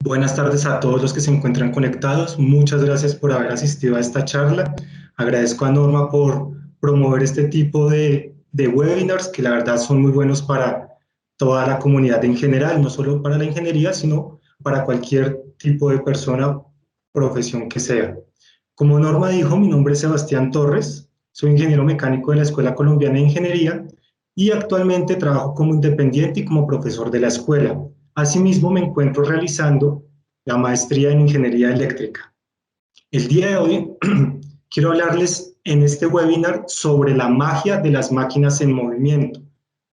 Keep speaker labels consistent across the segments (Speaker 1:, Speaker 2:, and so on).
Speaker 1: Buenas tardes a todos los que se encuentran conectados. Muchas gracias por haber asistido a esta charla. Agradezco a Norma por promover este tipo de webinars que la verdad son muy buenos para toda la comunidad en general, no solo para la ingeniería, sino para cualquier tipo de persona, profesión que sea. Como Norma dijo, mi nombre es Sebastián Torres, soy ingeniero mecánico de la Escuela Colombiana de Ingeniería y actualmente trabajo como independiente y como profesor de la escuela. Asimismo, me encuentro realizando la maestría en Ingeniería Eléctrica. El día de hoy quiero hablarles en este webinar sobre la magia de las máquinas en movimiento,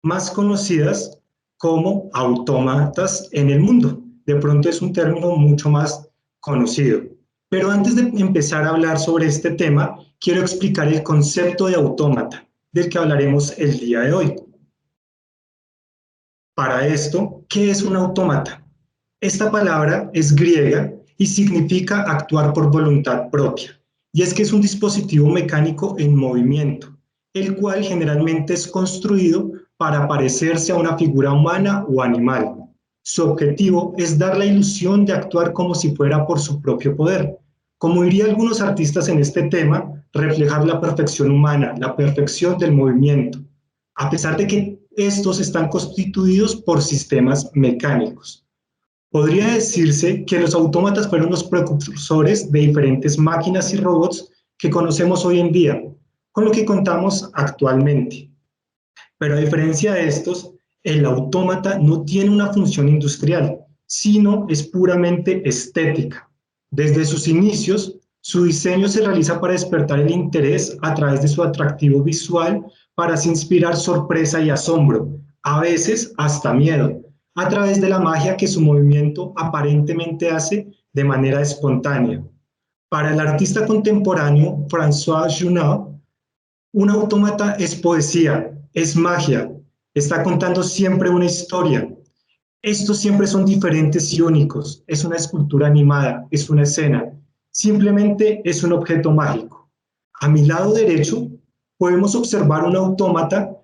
Speaker 1: más conocidas como autómatas en el mundo. De pronto es un término mucho más conocido. Pero antes de empezar a hablar sobre este tema, quiero explicar el concepto de autómata, del que hablaremos el día de hoy. Para esto, ¿qué es un autómata? Esta palabra es griega y significa actuar por voluntad propia. Y es que es un dispositivo mecánico en movimiento, el cual generalmente es construido para parecerse a una figura humana o animal. Su objetivo es dar la ilusión de actuar como si fuera por su propio poder. Como dirían algunos artistas en este tema, reflejar la perfección humana, la perfección del movimiento, a pesar de que estos están constituidos por sistemas mecánicos. Podría decirse que los autómatas fueron los precursores de diferentes máquinas y robots que conocemos hoy en día, con lo que contamos actualmente. Pero a diferencia de estos, el autómata no tiene una función industrial, sino es puramente estética. Desde sus inicios, su diseño se realiza para despertar el interés a través de su atractivo visual, para así inspirar sorpresa y asombro, a veces hasta miedo, a través de la magia que su movimiento aparentemente hace de manera espontánea. Para el artista contemporáneo François Junot, un autómata es poesía, es magia, está contando siempre una historia. Estos siempre son diferentes y únicos, es una escultura animada, es una escena, simplemente es un objeto mágico. A mi lado derecho podemos observar un autómata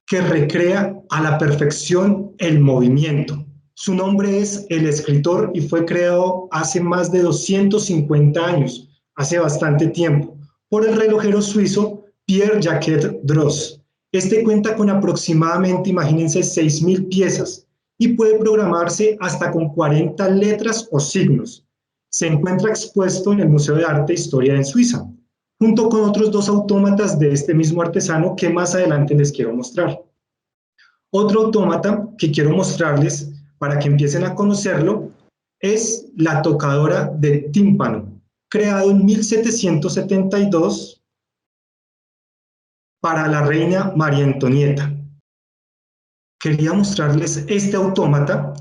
Speaker 1: que recrea a la perfección el movimiento. Su nombre es El Escritor y fue creado hace más de 250 años, hace bastante tiempo, por el relojero suizo Pierre-Jacques Droz. Este cuenta con aproximadamente, imagínense, 6.000 piezas y puede programarse hasta con 40 letras o signos. Se encuentra expuesto en el Museo de Arte e Historia en Suiza, junto con otros dos autómatas de este mismo artesano que más adelante les quiero mostrar. Otro autómata que quiero mostrarles para que empiecen a conocerlo es la tocadora de tímpano, creado en 1772 para la reina María Antonieta. Quería mostrarles este autómata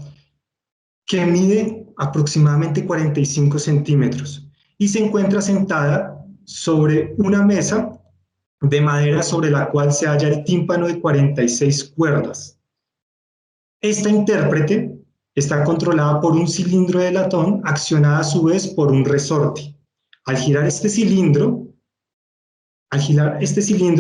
Speaker 1: que mide aproximadamente 45 centímetros y se encuentra sentada sobre una mesa de madera sobre la cual se halla el tímpano de 46 cuerdas. Esta intérprete está controlada por un cilindro de latón accionada a su vez por un resorte. Al girar este cilindro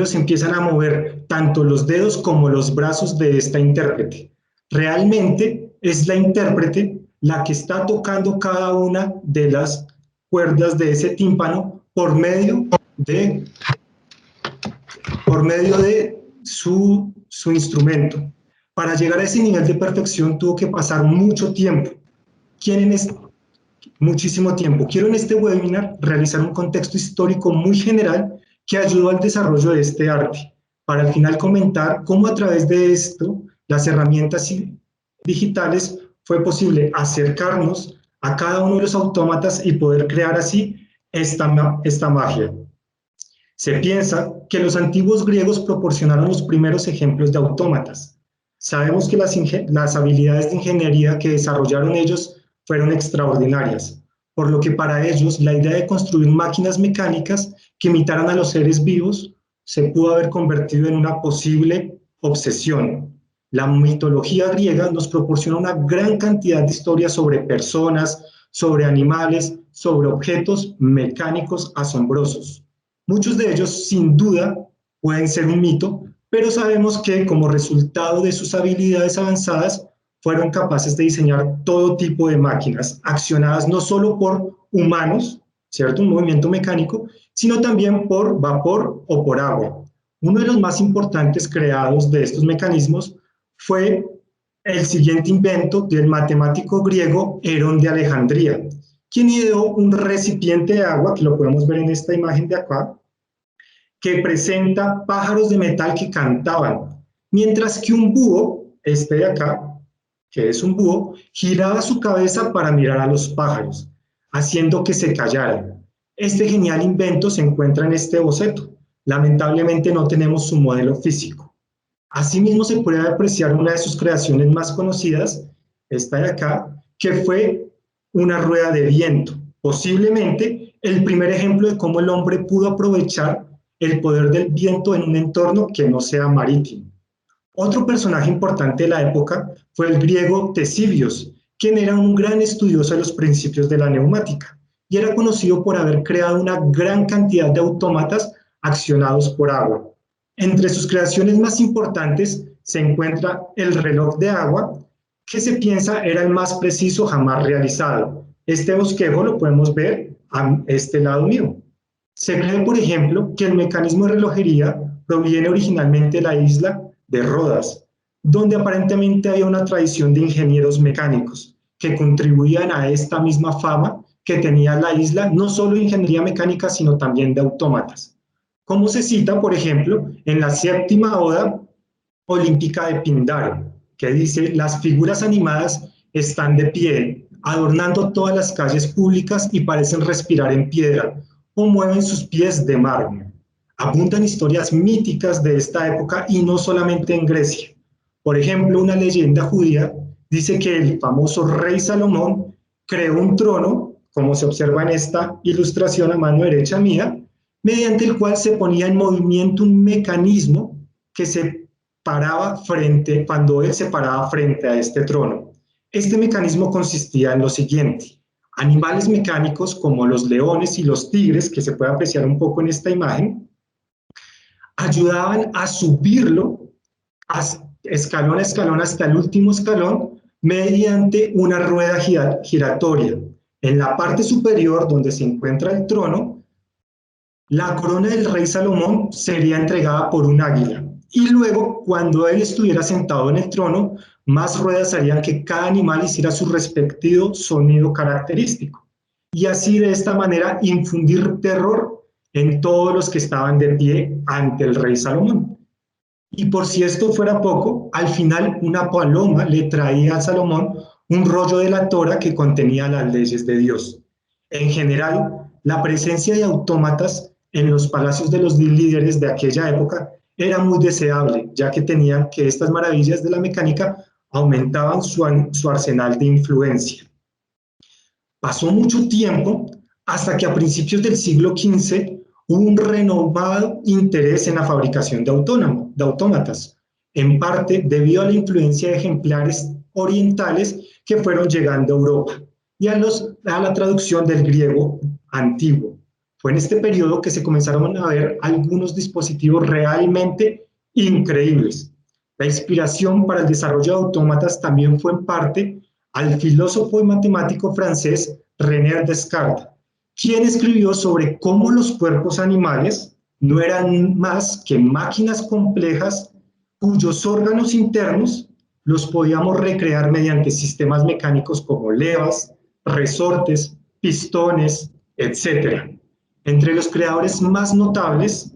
Speaker 1: se empiezan a mover tanto los dedos como los brazos de esta intérprete. Realmente es la intérprete la que está tocando cada una de las cuerdas de ese tímpano por medio de su instrumento. Para llegar a ese nivel de perfección tuvo que pasar mucho tiempo. Muchísimo tiempo. Quiero en este webinar realizar un contexto histórico muy general que ayudó al desarrollo de este arte, para al final comentar cómo a través de esto, las herramientas digitales, fue posible acercarnos a cada uno de los autómatas y poder crear así esta magia. Se piensa que los antiguos griegos proporcionaron los primeros ejemplos de autómatas. Sabemos que las habilidades de ingeniería que desarrollaron ellos fueron extraordinarias, por lo que para ellos la idea de construir máquinas mecánicas que imitaran a los seres vivos se pudo haber convertido en una posible obsesión. La mitología griega nos proporciona una gran cantidad de historias sobre personas, sobre animales, sobre objetos mecánicos asombrosos. Muchos de ellos, sin duda, pueden ser un mito, pero sabemos que como resultado de sus habilidades avanzadas, fueron capaces de diseñar todo tipo de máquinas accionadas no solo por humanos, ¿cierto? Un movimiento mecánico, sino también por vapor o por agua. Uno de los más importantes creados de estos mecanismos fue el siguiente invento del matemático griego Herón de Alejandría, quien ideó un recipiente de agua, que lo podemos ver en esta imagen de acá, que presenta pájaros de metal que cantaban, mientras que un búho, este de acá, que es un búho, giraba su cabeza para mirar a los pájaros, haciendo que se callaran. Este genial invento se encuentra en este boceto. Lamentablemente no tenemos su modelo físico. Asimismo, se puede apreciar una de sus creaciones más conocidas, esta de acá, que fue una rueda de viento, posiblemente el primer ejemplo de cómo el hombre pudo aprovechar el poder del viento en un entorno que no sea marítimo. Otro personaje importante de la época fue el griego Ctesibios, quien era un gran estudioso de los principios de la neumática y era conocido por haber creado una gran cantidad de autómatas accionados por agua. Entre sus creaciones más importantes se encuentra el reloj de agua, que se piensa era el más preciso jamás realizado. Este bosquejo lo podemos ver a este lado mío. Se cree, por ejemplo, que el mecanismo de relojería proviene originalmente de la isla de Rodas, donde aparentemente había una tradición de ingenieros mecánicos que contribuían a esta misma fama que tenía la isla, no solo de ingeniería mecánica, sino también de autómatas. Como se cita, por ejemplo, en la séptima oda olímpica de Píndaro, que dice: las figuras animadas están de pie, adornando todas las calles públicas y parecen respirar en piedra, o mueven sus pies de mármol. Abundan historias míticas de esta época y no solamente en Grecia. Por ejemplo, una leyenda judía dice que el famoso rey Salomón creó un trono, como se observa en esta ilustración a mano derecha mía, mediante el cual se ponía en movimiento un mecanismo que se paraba cuando él se paraba frente a este trono. Este mecanismo consistía en lo siguiente: animales mecánicos como los leones y los tigres, que se puede apreciar un poco en esta imagen, ayudaban a subirlo escalón a escalón hasta el último escalón mediante una rueda giratoria. En la parte superior, donde se encuentra el trono, la corona del rey Salomón sería entregada por un águila. Y luego, cuando él estuviera sentado en el trono, más ruedas harían que cada animal hiciera su respectivo sonido característico. Y así, de esta manera, infundir terror en todos los que estaban de pie ante el rey Salomón. Y por si esto fuera poco, al final una paloma le traía a Salomón un rollo de la Torá que contenía las leyes de Dios. En general, la presencia de autómatas en los palacios de los líderes de aquella época era muy deseable, ya que tenían que estas maravillas de la mecánica aumentaban su arsenal de influencia. Pasó mucho tiempo hasta que a principios del siglo XV hubo un renovado interés en la fabricación de autómatas, en parte debido a la influencia de ejemplares orientales que fueron llegando a Europa y a la traducción del griego antiguo. Fue en este periodo que se comenzaron a ver algunos dispositivos realmente increíbles. La inspiración para el desarrollo de autómatas también fue en parte al filósofo y matemático francés René Descartes, quien escribió sobre cómo los cuerpos animales no eran más que máquinas complejas cuyos órganos internos los podíamos recrear mediante sistemas mecánicos como levas, resortes, pistones, etc. Entre los creadores más notables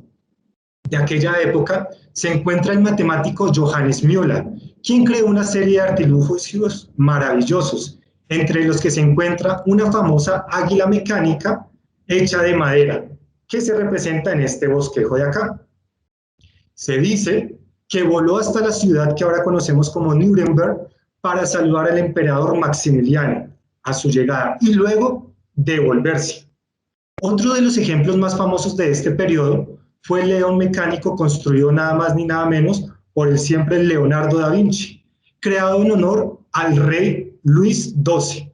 Speaker 1: de aquella época se encuentra el matemático Johannes Müller, quien creó una serie de artilugios maravillosos, entre los que se encuentra una famosa águila mecánica hecha de madera, que se representa en este bosquejo de acá. Se dice que voló hasta la ciudad que ahora conocemos como Nuremberg para saludar al emperador Maximiliano a su llegada y luego devolverse. Otro de los ejemplos más famosos de este periodo fue el león mecánico construido nada más ni nada menos por el siempre Leonardo da Vinci, creado en honor al rey Luis XII.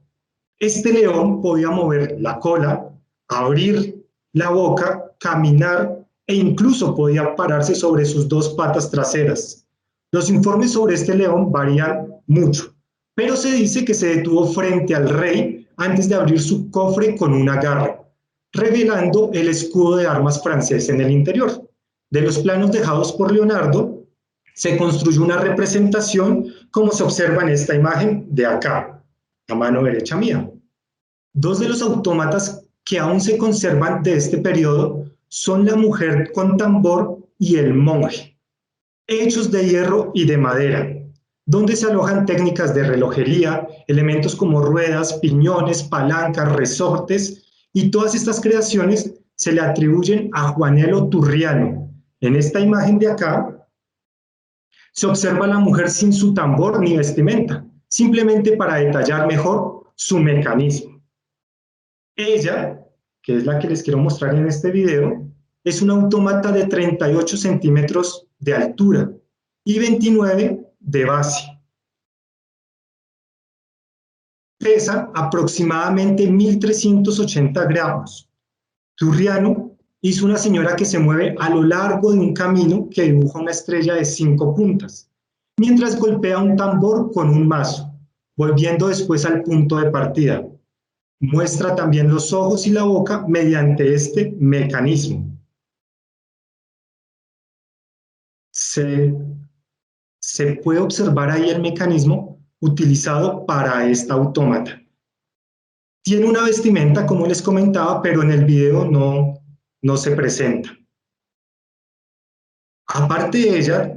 Speaker 1: Este león podía mover la cola, abrir la boca, caminar e incluso podía pararse sobre sus dos patas traseras. Los informes sobre este león varían mucho. pero se dice que se detuvo frente al rey antes de abrir su cofre con una garra, revelando el escudo de armas francés en el interior. De los planos dejados por Leonardo, se construyó una representación como se observa en esta imagen de acá, a mano derecha mía. Dos de los autómatas que aún se conservan de este periodo son la mujer con tambor y el monje, hechos de hierro y de madera, donde se alojan técnicas de relojería, elementos como ruedas, piñones, palancas, resortes, y todas estas creaciones se le atribuyen a Juanelo Turriano. En esta imagen de acá se observa a la mujer sin su tambor ni vestimenta, simplemente para detallar mejor su mecanismo. Ella, que es la que les quiero mostrar en este video, es un autómata de 38 centímetros de altura y 29 de base. Pesa aproximadamente 1.380 gramos. Turriano hizo una señora que se mueve a lo largo de un camino que dibuja una estrella de 5 puntas, mientras golpea un tambor con un mazo, volviendo después al punto de partida. Muestra también los ojos y la boca mediante este mecanismo. Se puede observar ahí el mecanismo utilizado para esta autómata. Tiene una vestimenta, como les comentaba, pero en el video no se presenta. Aparte de ella,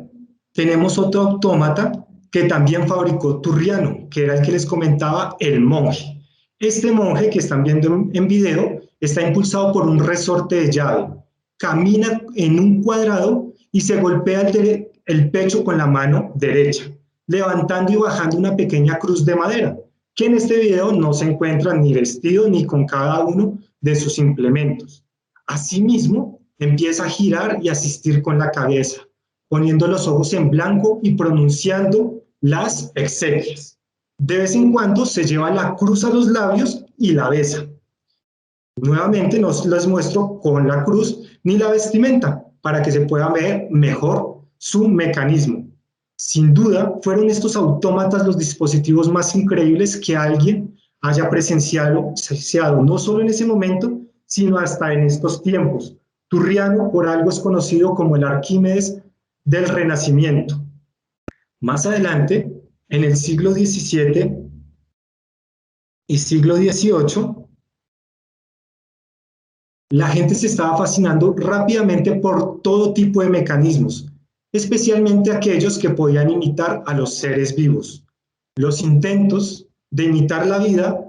Speaker 1: tenemos otro autómata que también fabricó Turriano, que era el que les comentaba, el monje. Este monje que están viendo en video está impulsado por un resorte de llave. Camina en un cuadrado y se golpea el pecho con la mano derecha, levantando y bajando una pequeña cruz de madera, que en este video no se encuentra ni vestido ni con cada uno de sus implementos. Asimismo, empieza a girar y asistir con la cabeza, poniendo los ojos en blanco y pronunciando las exequias. De vez en cuando se lleva la cruz a los labios y la besa. Nuevamente no les muestro con la cruz ni la vestimenta para que se pueda ver mejor su mecanismo. Sin duda, fueron estos autómatas los dispositivos más increíbles que alguien haya presenciado, no solo en ese momento, sino hasta en estos tiempos. Turriano por algo es conocido como el Arquímedes del Renacimiento. Más adelante, en el siglo XVII y siglo XVIII, la gente se estaba fascinando rápidamente por todo tipo de mecanismos, especialmente aquellos que podían imitar a los seres vivos. Los intentos de imitar la vida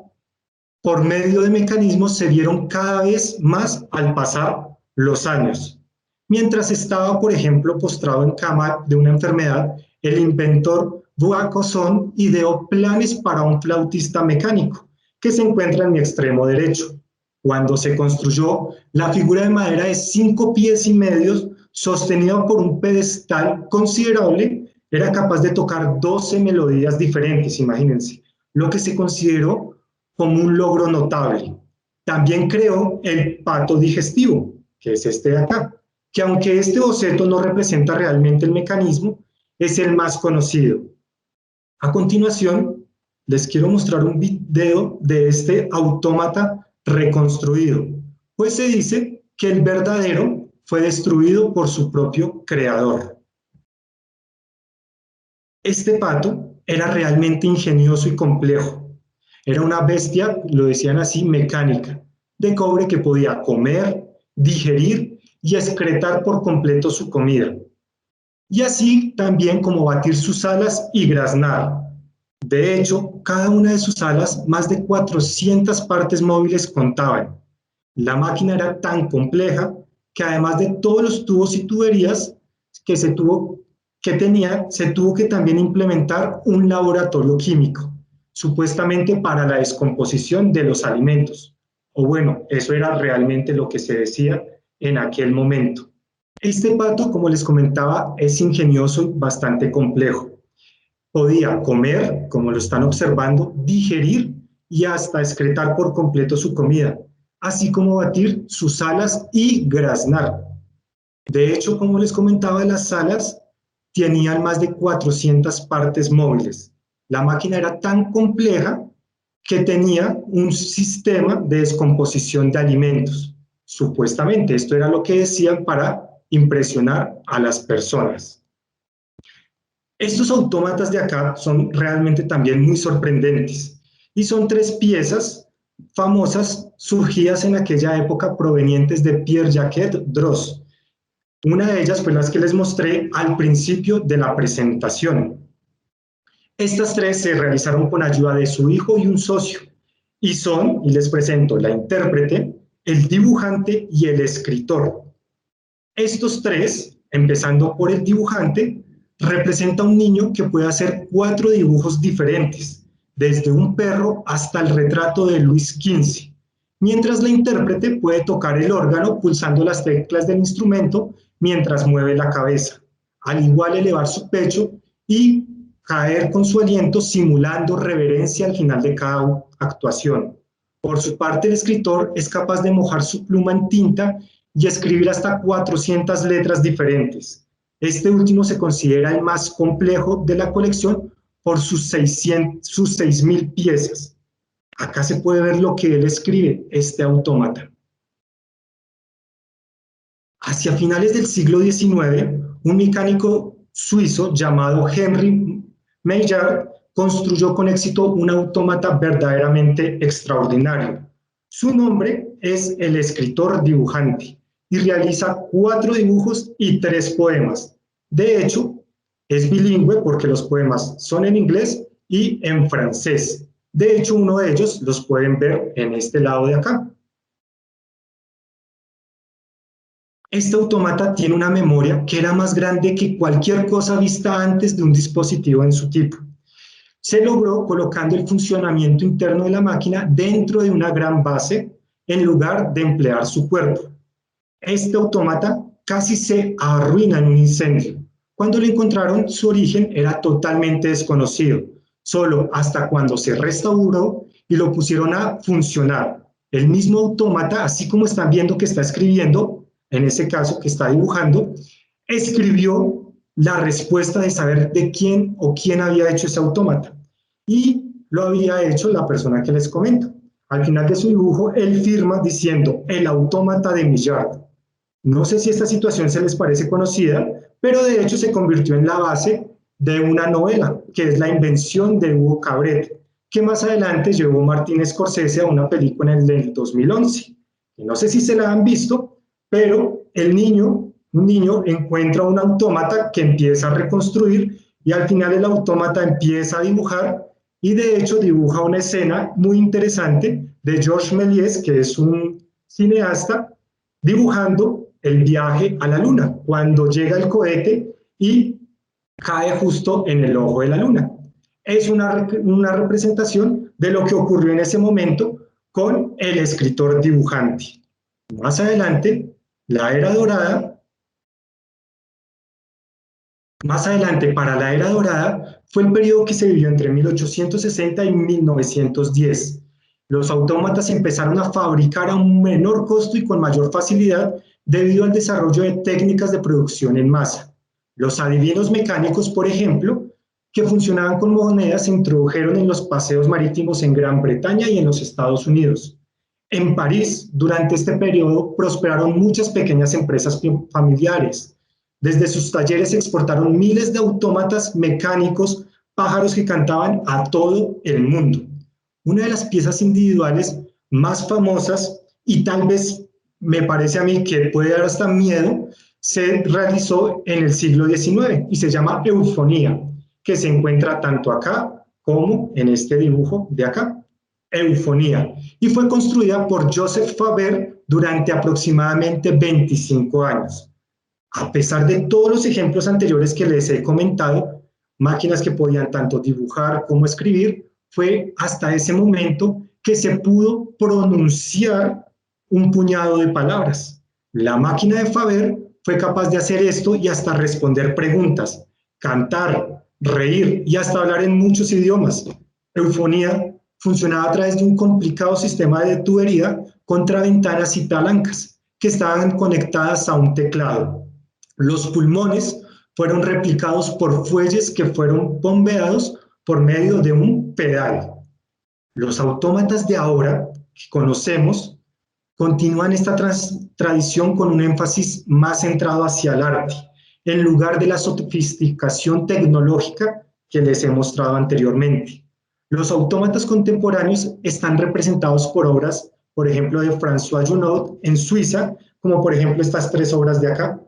Speaker 1: por medio de mecanismos se vieron cada vez más al pasar los años. Mientras estaba, por ejemplo, postrado en cama de una enfermedad, el inventor Vaucanson ideó planes para un flautista mecánico, que se encuentra en mi extremo derecho. Cuando se construyó, la figura de madera de 5 pies y medio, sostenida por un pedestal considerable, era capaz de tocar 12 melodías diferentes, imagínense, lo que se consideró como un logro notable. También creó el pato digestivo, que es este de acá, que aunque este boceto no representa realmente el mecanismo, es el más conocido. A continuación, les quiero mostrar un video de este autómata reconstruido, pues se dice que el verdadero fue destruido por su propio creador. Este pato era realmente ingenioso y complejo. Era una bestia, lo decían así, mecánica, de cobre que podía comer, digerir y excretar por completo su comida. Y así también como batir sus alas y graznar. De hecho, cada una de sus alas, más de 400 partes móviles contaban. La máquina era tan compleja que además de todos los tubos y tuberías se tuvo que también implementar un laboratorio químico, supuestamente para la descomposición de los alimentos. O bueno, eso era realmente lo que se decía en aquel momento. Este pato, como les comentaba, es ingenioso y bastante complejo. Podía comer, como lo están observando, digerir y hasta excretar por completo su comida, así como batir sus alas y graznar. De hecho, como les comentaba, las alas tenían más de 400 partes móviles. La máquina era tan compleja que tenía un sistema de descomposición de alimentos. Supuestamente, esto era lo que decían para impresionar a las personas. Estos autómatas de acá son realmente también muy sorprendentes y son tres piezas famosas surgidas en aquella época provenientes de Pierre-Jacques Droz. Una de ellas fue las que les mostré al principio de la presentación. Estas tres se realizaron con ayuda de su hijo y un socio y son, y les presento, la intérprete, el dibujante y el escritor. Estos tres, empezando por el dibujante, representa a un niño que puede hacer 4 dibujos diferentes, desde un perro hasta el retrato de Luis XV, mientras la intérprete puede tocar el órgano pulsando las teclas del instrumento mientras mueve la cabeza, al igual elevar su pecho y caer con su aliento simulando reverencia al final de cada actuación. Por su parte, el escritor es capaz de mojar su pluma en tinta y escribir hasta 400 letras diferentes. Este último se considera el más complejo de la colección por sus 6.000 piezas. Acá se puede ver lo que él escribe, este autómata. Hacia finales del siglo XIX, un mecánico suizo llamado Henry Maillard construyó con éxito un autómata verdaderamente extraordinario. Su nombre es el escritor dibujante y realiza 4 dibujos y 3 poemas. De hecho, es bilingüe porque los poemas son en inglés y en francés. De hecho, uno de ellos los pueden ver en este lado de acá. Este autómata tiene una memoria que era más grande que cualquier cosa vista antes de un dispositivo en su tipo. Se logró colocando el funcionamiento interno de la máquina dentro de una gran base en lugar de emplear su cuerpo. Este autómata casi se arruina en un incendio. Cuando lo encontraron, su origen era totalmente desconocido, solo hasta cuando se restauró y lo pusieron a funcionar. El mismo autómata, así como están viendo que está escribiendo, en ese caso que está dibujando, escribió la respuesta de saber de quién o quién había hecho ese autómata. Y lo había hecho la persona que les comento. Al final de su dibujo, él firma diciendo el autómata de Maillard. No sé si esta situación se les parece conocida, pero de hecho se convirtió en la base de una novela, que es La invención de Hugo Cabret, que más adelante llevó Martin Scorsese a una película en el 2011. Y no sé si se la han visto, pero un niño encuentra un autómata que empieza a reconstruir y al final el autómata empieza a dibujar y de hecho dibuja una escena muy interesante de Georges Méliès, que es un cineasta, dibujando el viaje a la luna, cuando llega el cohete y cae justo en el ojo de la luna. Es una representación de lo que ocurrió en ese momento con el escritor dibujante. Más adelante, la era dorada, para la era dorada, fue el periodo que se vivió entre 1860 y 1910. Los autómatas empezaron a fabricar a un menor costo y con mayor facilidad debido al desarrollo de técnicas de producción en masa. Los adivinos mecánicos, por ejemplo, que funcionaban con monedas, se introdujeron en los paseos marítimos en Gran Bretaña y en los Estados Unidos. En París, durante este periodo, prosperaron muchas pequeñas empresas familiares. Desde sus talleres se exportaron miles de autómatas mecánicos, pájaros que cantaban a todo el mundo. Una de las piezas individuales más famosas y tal vez me parece a mí que puede dar hasta miedo, se realizó en el siglo XIX y se llama Eufonía, que se encuentra tanto acá como en este dibujo de acá. Eufonía, y fue construida por Joseph Faber durante aproximadamente 25 años. A pesar de todos los ejemplos anteriores que les he comentado, máquinas que podían tanto dibujar como escribir, fue hasta ese momento que se pudo pronunciar un puñado de palabras. La máquina de Faber fue capaz de hacer esto y hasta responder preguntas, cantar, reír y hasta hablar en muchos idiomas. Eufonía funcionaba a través de un complicado sistema de tubería contra ventanas y palancas que estaban conectadas a un teclado. Los pulmones fueron replicados por fuelles que fueron bombeados por medio de un pedal. Los autómatas de ahora, que conocemos, continúan esta tradición con un énfasis más centrado hacia el arte, en lugar de la sofisticación tecnológica que les he mostrado anteriormente. Los autómatas contemporáneos están representados por obras, por ejemplo, de François Junod en Suiza, como por ejemplo estas 3 obras de acá,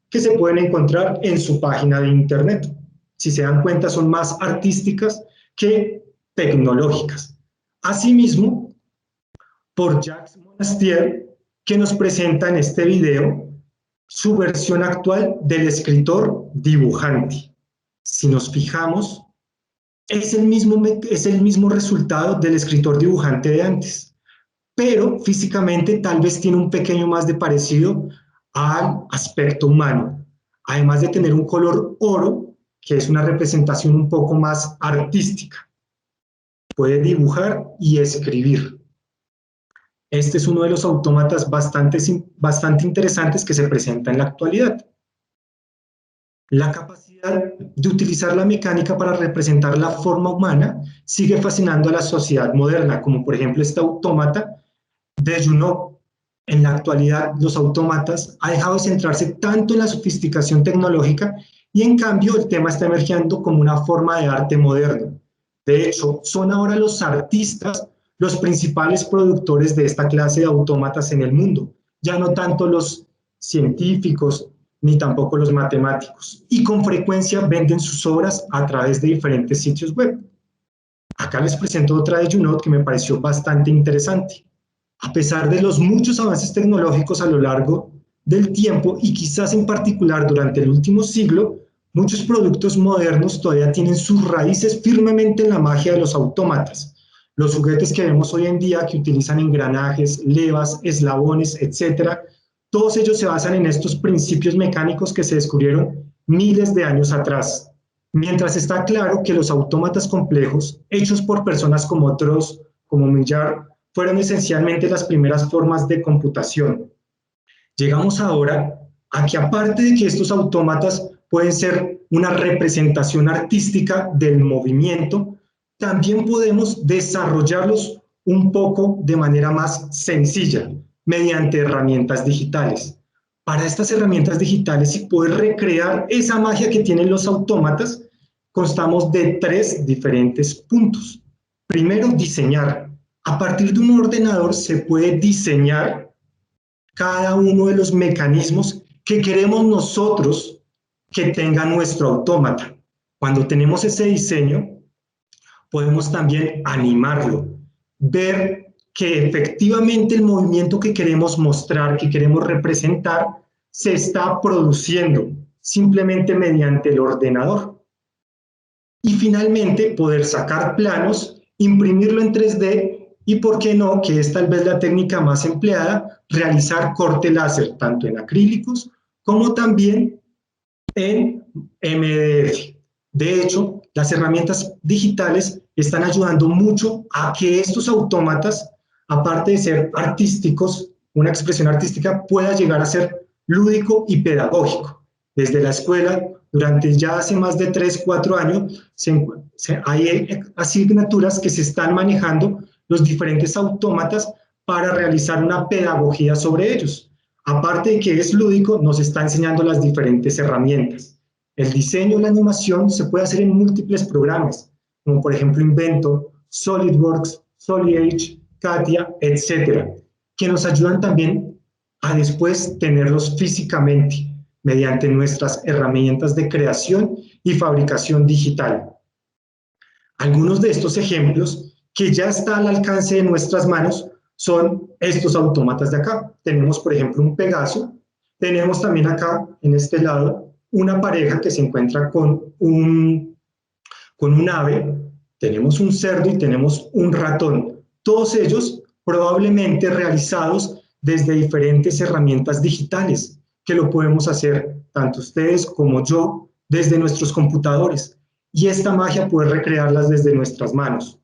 Speaker 1: que se pueden encontrar en su página de internet. Si se dan cuenta, son más artísticas que tecnológicas. Asimismo, por Jacques Monastier, que nos presenta en este video su versión actual del escritor dibujante. Si nos fijamos, es el mismo resultado del escritor dibujante de antes, pero físicamente tal vez tiene un pequeño más de parecido al aspecto humano, además de tener un color oro, que es una representación un poco más artística. Puede dibujar y escribir. Este es uno de los autómatas bastante interesantes que se presenta en la actualidad. La capacidad de utilizar la mecánica para representar la forma humana sigue fascinando a la sociedad moderna, como por ejemplo este autómata de Junod. En la actualidad, los autómatas han dejado de centrarse tanto en la sofisticación tecnológica y en cambio el tema está emergiendo como una forma de arte moderno. De hecho, son ahora los artistas los principales productores de esta clase de autómatas en el mundo, ya no tanto los científicos ni tampoco los matemáticos, y con frecuencia venden sus obras a través de diferentes sitios web. Acá les presento otra de Junod que me pareció bastante interesante. A pesar de los muchos avances tecnológicos a lo largo del tiempo y quizás en particular durante el último siglo, muchos productos modernos todavía tienen sus raíces firmemente en la magia de los autómatas. Los juguetes que vemos hoy en día que utilizan engranajes, levas, eslabones, etc., todos ellos se basan en estos principios mecánicos que se descubrieron miles de años atrás. Mientras está claro que los autómatas complejos, hechos por personas como Dross, como Millar, fueron esencialmente las primeras formas de computación. Llegamos ahora a que aparte de que estos autómatas pueden ser una representación artística del movimiento, también podemos desarrollarlos un poco de manera más sencilla, mediante herramientas digitales. Para estas herramientas digitales y poder recrear esa magia que tienen los autómatas, constamos de 3 diferentes puntos. Primero, diseñar. A partir de un ordenador se puede diseñar cada uno de los mecanismos que queremos nosotros que tenga nuestro autómata. Cuando tenemos ese diseño, podemos también animarlo, ver que efectivamente el movimiento que queremos mostrar, que queremos representar, se está produciendo simplemente mediante el ordenador. Y finalmente, poder sacar planos, imprimirlo en 3D y, por qué no, que es tal vez la técnica más empleada, realizar corte láser, tanto en acrílicos como también en MDF. De hecho, las herramientas digitales están ayudando mucho a que estos autómatas, aparte de ser artísticos, una expresión artística, pueda llegar a ser lúdico y pedagógico. Desde la escuela, durante ya hace más de 3-4 años, hay asignaturas que se están manejando los diferentes autómatas para realizar una pedagogía sobre ellos. Aparte de que es lúdico, nos está enseñando las diferentes herramientas. El diseño y la animación se puede hacer en múltiples programas, como por ejemplo Inventor, SolidWorks, SolidEdge, CATIA, etc., que nos ayudan también a después tenerlos físicamente mediante nuestras herramientas de creación y fabricación digital. Algunos de estos ejemplos que ya están al alcance de nuestras manos son estos autómatas de acá. Tenemos, por ejemplo, un Pegaso. Tenemos también acá, en este lado, una pareja que se encuentra con un ave. Tenemos un cerdo y tenemos un ratón. Todos ellos probablemente realizados desde diferentes herramientas digitales, que lo podemos hacer tanto ustedes como yo desde nuestros computadores. Y esta magia puede recrearlas desde nuestras manos.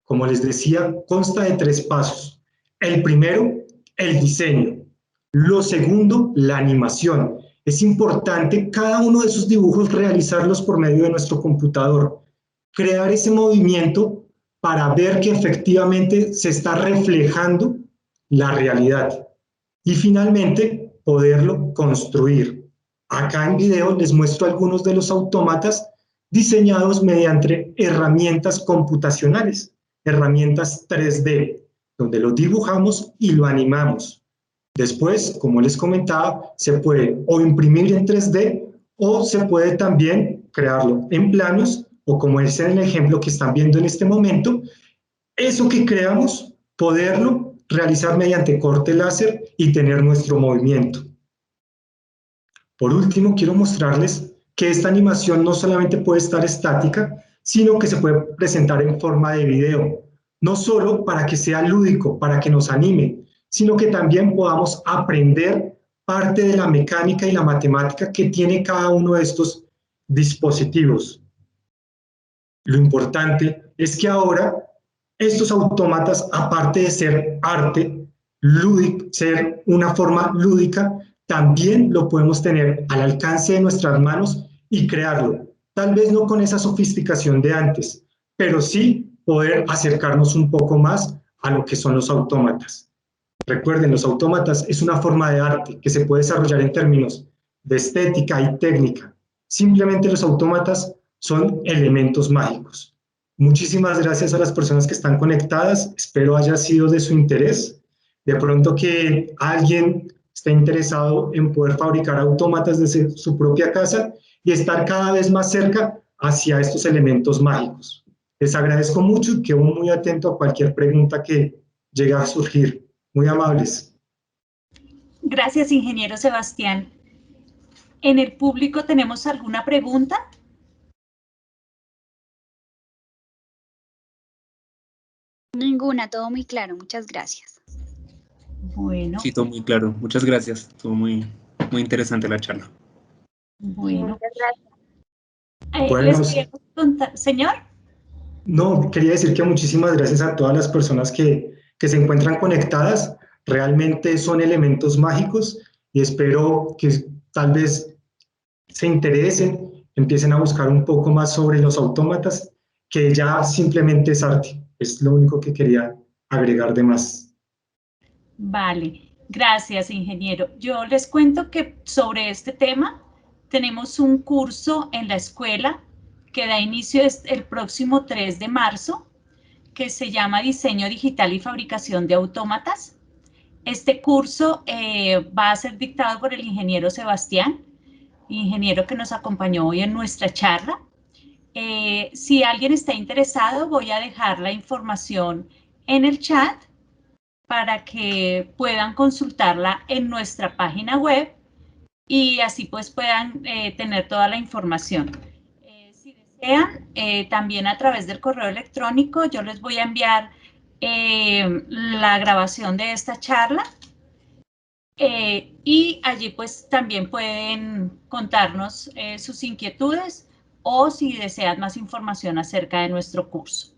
Speaker 1: Como les decía, consta de 3 pasos. El primero, el diseño. Lo segundo, la animación. Es importante cada uno de esos dibujos realizarlos por medio de nuestro computador. crear ese movimiento para ver que efectivamente se está reflejando la realidad y finalmente poderlo construir. Acá en video les muestro algunos de los autómatas diseñados mediante herramientas computacionales, herramientas 3D, donde lo dibujamos y lo animamos. Después, como les comentaba, se puede o imprimir en 3D o se puede también crearlo en planos o como es en el ejemplo que están viendo en este momento, eso que creamos, poderlo realizar mediante corte láser y tener nuestro movimiento. Por último, quiero mostrarles que esta animación no solamente puede estar estática, sino que se puede presentar en forma de video, no solo para que sea lúdico, para que nos anime, sino que también podamos aprender parte de la mecánica y la matemática que tiene cada uno de estos dispositivos. Lo importante es que ahora estos autómatas, aparte de ser arte, lúdico, ser una forma lúdica, también lo podemos tener al alcance de nuestras manos y crearlo. Tal vez no con esa sofisticación de antes, pero sí poder acercarnos un poco más a lo que son los autómatas. Recuerden, los autómatas es una forma de arte que se puede desarrollar en términos de estética y técnica. Simplemente los autómatas son elementos mágicos. Muchísimas gracias a las personas que están conectadas. Espero haya sido de su interés. De pronto que alguien esté interesado en poder fabricar autómatas desde su propia casa y estar cada vez más cerca hacia estos elementos mágicos. Les agradezco mucho y quedo muy atento a cualquier pregunta que llegue a surgir. Muy amables.
Speaker 2: Gracias, ingeniero Sebastián. ¿En el público tenemos alguna pregunta?
Speaker 3: Ninguna, todo muy claro, muchas gracias.
Speaker 2: Bueno.
Speaker 4: Sí, todo muy claro. Muchas gracias. Estuvo muy interesante la charla.
Speaker 2: Bueno.
Speaker 3: Muchas gracias.
Speaker 1: Bueno,
Speaker 2: ¿Les queríamos contar, señor?
Speaker 1: No, quería decir que muchísimas gracias a todas las personas que se encuentran conectadas. Realmente son elementos mágicos y espero que tal vez se interesen, empiecen a buscar un poco más sobre los autómatas, que ya simplemente es arte. Es lo único que quería agregar de más.
Speaker 2: Vale, gracias, ingeniero. Yo les cuento que sobre este tema tenemos un curso en la escuela que da inicio el próximo 3 de marzo, que se llama Diseño Digital y Fabricación de Autómatas. Este curso va a ser dictado por el ingeniero Sebastián, ingeniero que nos acompañó hoy en nuestra charla. Si alguien está interesado, voy a dejar la información en el chat para que puedan consultarla en nuestra página web y así pues puedan tener toda la información. Si desean, también a través del correo electrónico, yo les voy a enviar la grabación de esta charla y allí pues también pueden contarnos sus inquietudes o si desean más información acerca de nuestro curso.